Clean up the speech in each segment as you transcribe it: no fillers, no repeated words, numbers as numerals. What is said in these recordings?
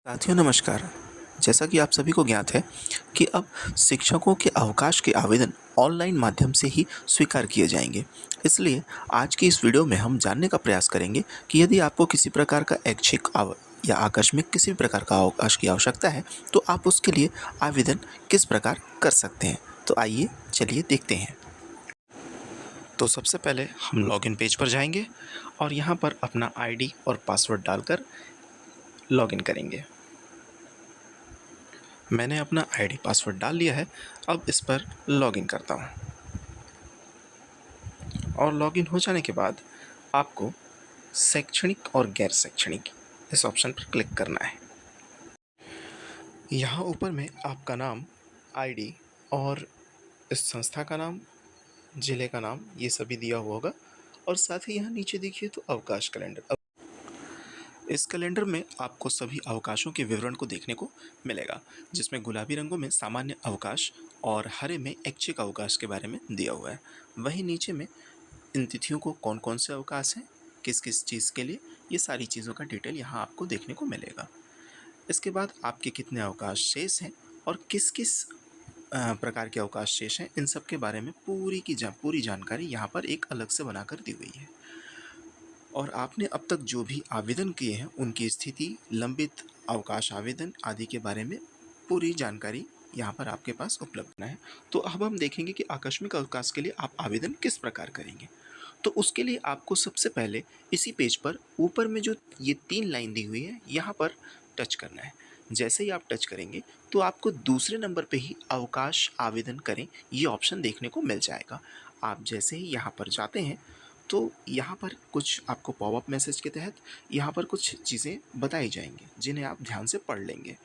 साथियों नमस्कार। जैसा कि आप सभी को ज्ञात है कि अब शिक्षकों के अवकाश के आवेदन ऑनलाइन माध्यम से ही स्वीकार किए जाएँगे। इसलिए आज की इस वीडियो में हम जानने का प्रयास करेंगे कि यदि आपको किसी प्रकार का ऐच्छिक या आकस्मिक किसी भी प्रकार का अवकाश की आवश्यकता है, तो आप उसके लिए आवेदन किस प्रकार कर सकते हैं। तो आइए चलिए देखते हैं। तो सबसे पहले हम लॉगिन पेज पर जाएंगे और यहाँ पर अपना आईडी और पासवर्ड डालकर लॉगिन करेंगे। मैंने अपना आईडी पासवर्ड डाल लिया है। अब इस पर लॉगिन करता हूँ और लॉगिन हो जाने के बाद आपको शैक्षणिक और गैर शैक्षणिक इस ऑप्शन पर क्लिक करना है। यहाँ ऊपर में आपका नाम, आईडी और इस संस्था का नाम, ज़िले का नाम, ये सभी दिया हुआ होगा और साथ ही यहाँ नीचे देखिए तो अवकाश कैलेंडर। इस कैलेंडर में आपको सभी अवकाशों के विवरण को देखने को मिलेगा, जिसमें गुलाबी रंगों में सामान्य अवकाश और हरे में ऐच्छिक अवकाश के बारे में दिया हुआ है। वहीं नीचे में इन तिथियों को कौन कौन से अवकाश हैं, किस किस चीज़ के लिए, ये सारी चीज़ों का डिटेल यहाँ आपको देखने को मिलेगा। इसके बाद आपके कितने अवकाश शेष हैं और किस किस प्रकार के अवकाश शेष हैं, इन सब के बारे में पूरी जानकारी यहाँ पर एक अलग से बनाकर दी हुई है। और आपने अब तक जो भी आवेदन किए हैं उनकी स्थिति, लंबित अवकाश आवेदन आदि के बारे में पूरी जानकारी यहाँ पर आपके पास उपलब्ध है। तो अब हम देखेंगे कि आकस्मिक अवकाश के लिए आप आवेदन किस प्रकार करेंगे। तो उसके लिए आपको सबसे पहले इसी पेज पर ऊपर में जो ये 3 लाइन दी हुई है, यहाँ पर टच करना है। जैसे ही आप टच करेंगे तो आपको दूसरे नंबर पे ही अवकाश आवेदन करें ये ऑप्शन देखने को मिल जाएगा। आप जैसे ही यहाँ पर जाते हैं तो यहाँ पर कुछ आपको पॉपअप मैसेज के तहत यहाँ पर कुछ चीज़ें बताई जाएंगी, जिन्हें आप ध्यान से पढ़ लेंगे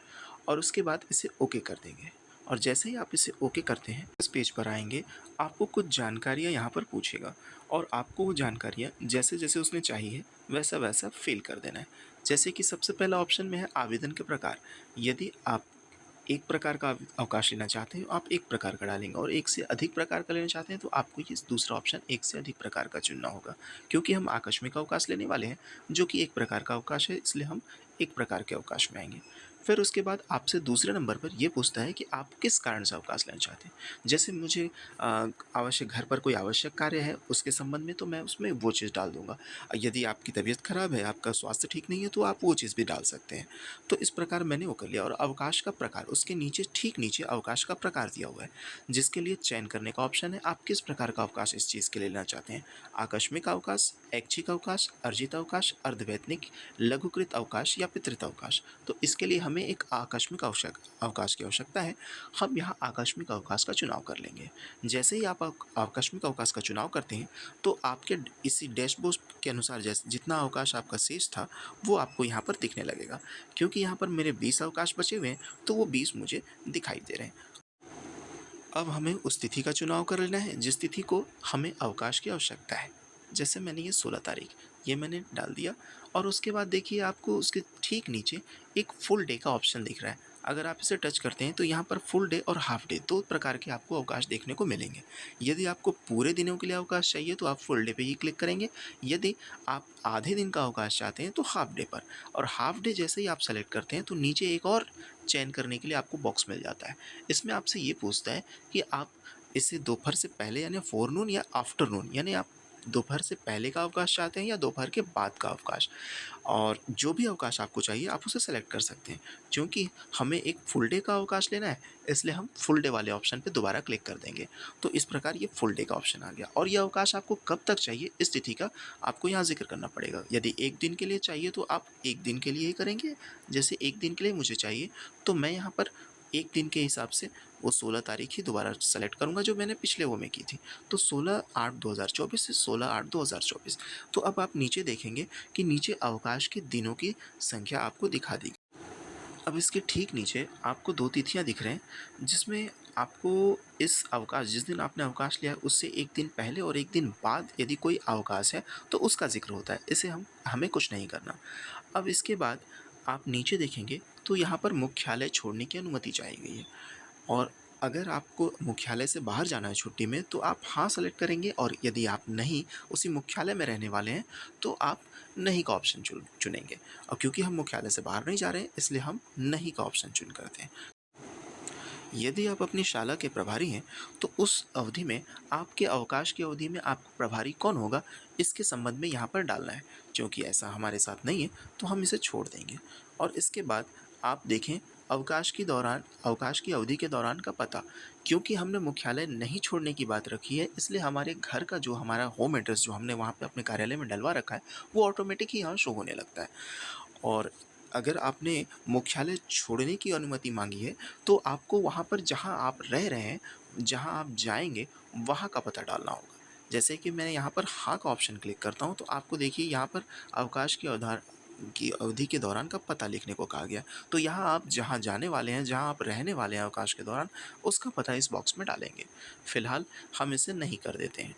और उसके बाद इसे ओके कर देंगे। और जैसे ही आप इसे ओके करते हैं, इस पेज पर आएंगे, आपको कुछ जानकारियाँ यहाँ पर पूछेगा और आपको वो जानकारियाँ जैसे जैसे उसने चाहिए वैसा वैसा फिल कर देना है। जैसे कि सबसे पहला ऑप्शन में है आवेदन के प्रकार। यदि आप एक प्रकार का अवकाश लेना चाहते हैं, आप एक प्रकार का डालेंगे और एक से अधिक प्रकार का लेना चाहते हैं तो आपको ये दूसरा ऑप्शन एक से अधिक प्रकार का चुनना होगा। क्योंकि हम आकस्मिक अवकाश लेने वाले हैं जो कि एक प्रकार का अवकाश है, इसलिए हम एक प्रकार के अवकाश में आएंगे। फिर उसके बाद आपसे दूसरे नंबर पर ये पूछता है कि आप किस कारण से अवकाश लेना चाहते हैं। जैसे मुझे आवश्यक घर पर कोई आवश्यक कार्य है उसके संबंध में, तो मैं उसमें वो चीज़ डाल दूंगा। यदि आपकी तबीयत खराब है, आपका स्वास्थ्य ठीक नहीं है, तो आप वो चीज़ भी डाल सकते हैं। तो इस प्रकार मैंने वो कर लिया। और अवकाश का प्रकार, उसके नीचे ठीक नीचे अवकाश का प्रकार दिया हुआ है, जिसके लिए चयन करने का ऑप्शन है। आप किस प्रकार का अवकाश इस चीज़ के लिए लेना चाहते हैं। आकस्मिक अवकाश, ऐच्छिक अवकाश, अर्जित अवकाश, अर्धवैतनिक, लघुकृत अवकाश या पितृत अवकाश। तो इसके लिए हमें एक आकस्मिक अवकाश की आवश्यकता है। हम यहाँ आकस्मिक अवकाश का चुनाव कर लेंगे। जैसे ही आप आकस्मिक अवकाश का चुनाव करते हैं तो आपके इसी डैशबोर्ड के अनुसार जैसे जितना अवकाश आपका शेष था वो आपको यहाँ पर दिखने लगेगा। क्योंकि यहाँ पर मेरे 20 अवकाश बचे हुए हैं तो वो 20 मुझे दिखाई दे रहे हैं। अब हमें उस तिथि का चुनाव कर लेना है जिस तिथि को हमें अवकाश की आवश्यकता है। जैसे मैंने ये 16 तारीख ये मैंने डाल दिया और उसके बाद देखिए आपको उसके ठीक नीचे एक फुल डे का ऑप्शन दिख रहा है। अगर आप इसे टच करते हैं तो यहाँ पर फुल डे और हाफ डे दो प्रकार के आपको अवकाश देखने को मिलेंगे। यदि आपको पूरे दिनों के लिए अवकाश चाहिए तो आप फुल डे पे ही क्लिक करेंगे। यदि आप आधे दिन का अवकाश चाहते हैं तो हाफ डे पर। और हाफ डे जैसे ही आप सेलेक्ट करते हैं तो नीचे एक और चयन करने के लिए आपको बॉक्स मिल जाता है। इसमें आपसे ये पूछता है कि आप इसे दोपहर से पहले यानी फ़ोरनून या आफ्टरनून, यानी आप दोपहर से पहले का अवकाश चाहते हैं या दोपहर के बाद का अवकाश। और जो भी अवकाश आपको चाहिए आप उसे सेलेक्ट कर सकते हैं। क्योंकि हमें एक फुल डे का अवकाश लेना है इसलिए हम फुल डे वाले ऑप्शन पे दोबारा क्लिक कर देंगे। तो इस प्रकार ये फुल डे का ऑप्शन आ गया। और ये अवकाश आपको कब तक चाहिए इस तिथि का आपको यहाँ जिक्र करना पड़ेगा। यदि एक दिन के लिए चाहिए तो आप एक दिन के लिए ही करेंगे। जैसे एक दिन के लिए मुझे चाहिए तो मैं यहाँ पर एक दिन के हिसाब से वो 16 तारीख ही दोबारा सेलेक्ट करूँगा जो मैंने पिछले वो में की थी। तो 16/8/2024 से 16/8/2024। तो अब आप नीचे देखेंगे कि नीचे अवकाश के दिनों की संख्या आपको दिखा दी। अब इसके ठीक नीचे आपको 2 तिथियाँ दिख रहे हैं जिसमें आपको इस अवकाश जिस दिन आपने अवकाश लिया है उससे 1 दिन पहले और 1 दिन बाद यदि कोई अवकाश है तो उसका ज़िक्र होता है। इसे हमें कुछ नहीं करना। अब इसके बाद आप नीचे देखेंगे तो यहाँ पर मुख्यालय छोड़ने की अनुमति चाही गई है। और अगर आपको मुख्यालय से बाहर जाना है छुट्टी में तो आप हाँ सेलेक्ट करेंगे, और यदि आप नहीं उसी मुख्यालय में रहने वाले हैं तो आप नहीं का ऑप्शन चुनेंगे। और क्योंकि हम मुख्यालय से बाहर नहीं जा रहे हैं इसलिए हम नहीं का ऑप्शन चुन करते हैं। यदि आप अपनी शाला के प्रभारी हैं तो उस अवधि में, आपके अवकाश की अवधि में आपका प्रभारी कौन होगा इसके संबंध में यहाँ पर डालना है। क्योंकि ऐसा हमारे साथ नहीं है तो हम इसे छोड़ देंगे। और इसके बाद आप देखें, अवकाश की अवधि के दौरान का पता। क्योंकि हमने मुख्यालय नहीं छोड़ने की बात रखी है इसलिए हमारे घर का जो हमारा होम एड्रेस जो हमने वहाँ पे अपने कार्यालय में डलवा रखा है वो ऑटोमेटिक ही यहाँ शो होने लगता है। और अगर आपने मुख्यालय छोड़ने की अनुमति मांगी है तो आपको वहाँ पर जहाँ आप रह रहे हैं, जहाँ आप जाएँगे, वहाँ का पता डालना होगा। जैसे कि मैं यहाँ पर हाँ का ऑप्शन क्लिक करता हूँ तो आपको देखिए यहाँ पर अवकाश की अवधि के दौरान का पता लिखने को कहा गया। तो यहाँ आप जहाँ जाने वाले हैं, जहाँ आप रहने वाले हैं अवकाश के दौरान, उसका पता इस बॉक्स में डालेंगे। फ़िलहाल हम इसे नहीं कर देते हैं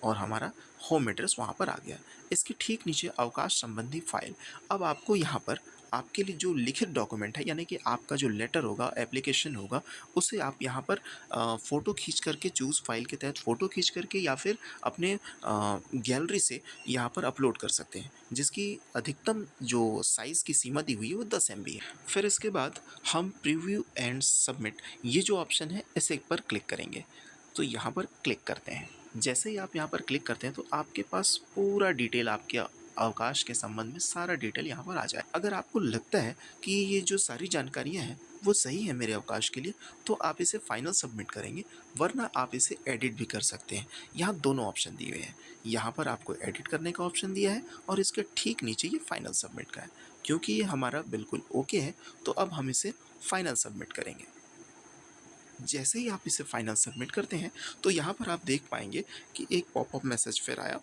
और हमारा होम एड्रेस वहाँ पर आ गया। इसके ठीक नीचे अवकाश संबंधी फ़ाइल। अब आपको यहाँ पर आपके लिए जो लिखित डॉक्यूमेंट है, यानी कि आपका जो लेटर होगा, एप्लीकेशन होगा, उसे आप यहाँ पर फ़ोटो खींच करके चूज़ फ़ाइल के तहत फ़ोटो खींच करके या फिर अपने गैलरी से यहाँ पर अपलोड कर सकते हैं, जिसकी अधिकतम जो साइज़ की सीमा दी हुई है वो 10 MB है। फिर इसके बाद हम प्रीव्यू एंड सबमिट, ये जो ऑप्शन है इसे पर क्लिक करेंगे। तो यहाँ पर क्लिक करते हैं। जैसे ही आप यहाँ पर क्लिक करते हैं तो आपके पास पूरा डिटेल, आपके अवकाश के संबंध में सारा डिटेल यहाँ पर आ जाए। अगर आपको लगता है कि ये जो सारी जानकारियाँ हैं वो सही है मेरे अवकाश के लिए, तो आप इसे फाइनल सबमिट करेंगे, वरना आप इसे एडिट भी कर सकते हैं। यहाँ दोनों ऑप्शन दिए हुए हैं। यहाँ पर आपको एडिट करने का ऑप्शन दिया है और इसके ठीक नीचे ये फाइनल सबमिट का है। क्योंकि ये हमारा बिल्कुल ओके है तो अब हम इसे फाइनल सबमिट करेंगे। जैसे ही आप इसे फाइनल सबमिट करते हैं तो यहाँ पर आप देख पाएंगे कि एक पॉपअप मैसेज फिर आया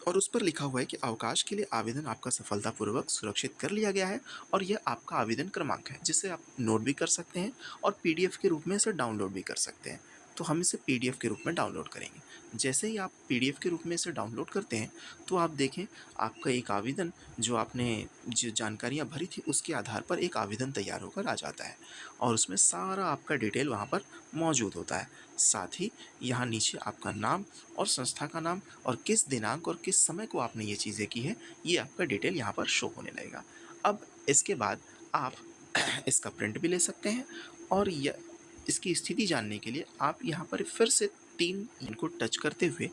और उस पर लिखा हुआ है कि अवकाश के लिए आवेदन आपका सफलतापूर्वक सुरक्षित कर लिया गया है और यह आपका आवेदन क्रमांक है, जिसे आप नोट भी कर सकते हैं और पीडीएफ के रूप में इसे डाउनलोड भी कर सकते हैं। तो हम इसे पीडीएफ के रूप में डाउनलोड करेंगे। जैसे ही आप पीडीएफ के रूप में इसे डाउनलोड करते हैं तो आप देखें, आपका एक आवेदन, जो आपने जो जानकारियाँ भरी थी उसके आधार पर एक आवेदन तैयार होकर आ जाता है और उसमें सारा आपका डिटेल वहाँ पर मौजूद होता है। साथ ही यहाँ नीचे आपका नाम और संस्था का नाम और किस दिनांक और किस समय को आपने ये चीज़ें की है, ये आपका डिटेल यहाँ पर शो होने लगेगा। अब इसके बाद आप इसका प्रिंट भी ले सकते हैं और इसकी स्थिति जानने के लिए आप यहाँ पर फिर से 3 इनको टच करते हुए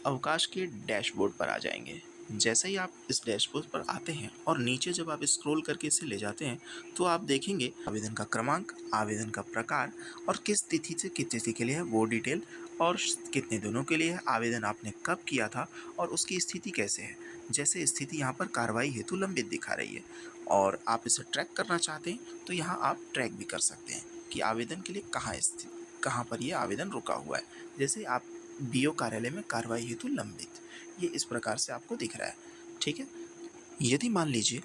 अवकाश के डैशबोर्ड पर आ जाएंगे। जैसे ही आप इस डैशबोर्ड पर आते हैं और नीचे जब आप स्क्रॉल करके इसे ले जाते हैं तो आप देखेंगे आवेदन का क्रमांक, आवेदन का प्रकार और किस तिथि से किस तिथि के लिए है वो डिटेल, और कितने दिनों के लिए है, आवेदन आपने कब किया था और उसकी स्थिति कैसे है। जैसे स्थिति यहाँ पर कार्रवाई हेतु लंबित दिखा रही है और आप इसे ट्रैक करना चाहते हैं तो यहाँ आप ट्रैक भी कर सकते हैं कि आवेदन के लिए कहाँ पर ये आवेदन रुका हुआ है। जैसे आप बीओ कार्यालय में कार्रवाई हेतु लंबित, ये इस प्रकार से आपको दिख रहा है। ठीक है। यदि मान लीजिए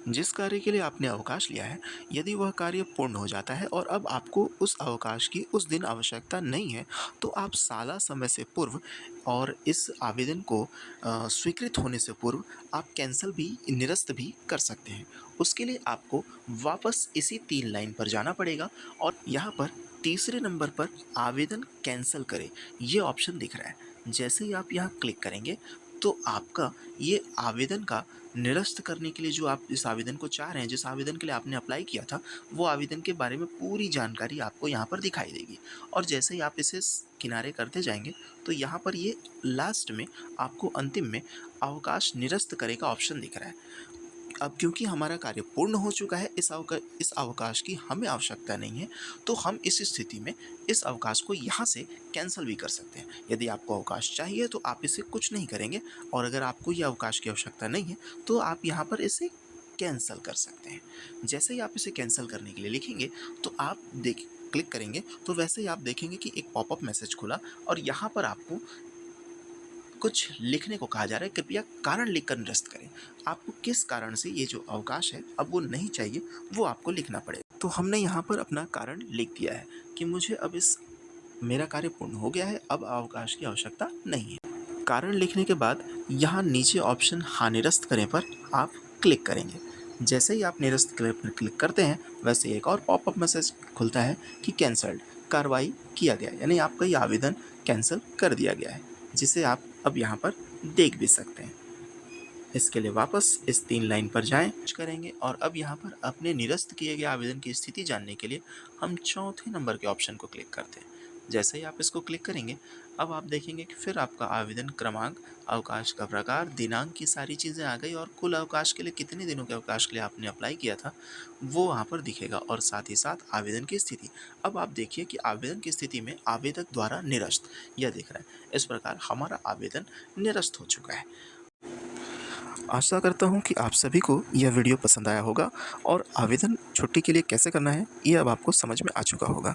जिस कार्य के लिए आपने अवकाश लिया है, यदि वह कार्य पूर्ण हो जाता है और अब आपको उस अवकाश की उस दिन आवश्यकता नहीं है, तो आप साला समय से पूर्व और इस आवेदन को स्वीकृत होने से पूर्व आप कैंसल भी, निरस्त भी कर सकते हैं। उसके लिए आपको वापस इसी 3 लाइन पर जाना पड़ेगा और यहाँ पर तीसरे नंबर पर आवेदन कैंसल करें, ये ऑप्शन दिख रहा है। जैसे ही आप यहाँ क्लिक करेंगे तो आपका ये आवेदन का निरस्त करने के लिए, जो आप इस आवेदन को चाह रहे हैं, जिस आवेदन के लिए आपने अप्लाई किया था, वो आवेदन के बारे में पूरी जानकारी आपको यहाँ पर दिखाई देगी। और जैसे ही आप इसे किनारे करते जाएंगे तो यहाँ पर ये लास्ट में आपको अंतिम में अवकाश निरस्त करे का ऑप्शन दिख रहा है। अब क्योंकि हमारा कार्य पूर्ण हो चुका है, इस अवकाश की हमें आवश्यकता नहीं है, तो हम इस स्थिति में इस अवकाश को यहाँ से कैंसिल भी कर सकते हैं। यदि आपको अवकाश चाहिए तो आप इसे कुछ नहीं करेंगे और अगर आपको ये अवकाश की आवश्यकता नहीं है तो आप यहाँ पर इसे कैंसिल कर सकते हैं। जैसे ही आप इसे कैंसिल करने के लिए लिखेंगे तो आप क्लिक करेंगे तो वैसे ही आप देखेंगे कि एक पॉपअप मैसेज खुला और यहाँ पर आपको कुछ लिखने को कहा जा रहा है, कृपया कारण लिखकर निरस्त करें। आपको किस कारण से ये जो अवकाश है अब वो नहीं चाहिए, वो आपको लिखना पड़ेगा। तो हमने यहाँ पर अपना कारण लिख दिया है कि मुझे अब मेरा कार्य पूर्ण हो गया है, अब अवकाश की आवश्यकता नहीं है। कारण लिखने के बाद यहाँ नीचे ऑप्शन हाँ निरस्त करें पर आप क्लिक करेंगे। जैसे ही आप निरस्त पर क्लिक करते हैं, वैसे एक और पॉपअप मैसेज खुलता है कि कैंसल्ड, कार्रवाई किया गया, यानी आपका ये आवेदन कैंसल कर दिया गया है, जिसे आप अब यहाँ पर देख भी सकते हैं। इसके लिए वापस इस 3 लाइन पर जाएँ करेंगे और अब यहाँ पर अपने निरस्त किए गए आवेदन की स्थिति जानने के लिए हम चौथे नंबर के ऑप्शन को क्लिक करते हैं। जैसे ही आप इसको क्लिक करेंगे, अब आप देखेंगे कि फिर आपका आवेदन क्रमांक, अवकाश का प्रकार, दिनांक की सारी चीज़ें आ गई और कुल अवकाश के लिए कितने दिनों के अवकाश के लिए आपने अप्लाई किया था, वो वहाँ पर दिखेगा और साथ ही साथ आवेदन की स्थिति। अब आप देखिए कि आवेदन की स्थिति में आवेदक द्वारा निरस्त यह दिख रहा है। इस प्रकार हमारा आवेदन निरस्त हो चुका है। आशा करता हूँ कि आप सभी को यह वीडियो पसंद आया होगा और आवेदन छुट्टी के लिए कैसे करना है, ये अब आपको समझ में आ चुका होगा।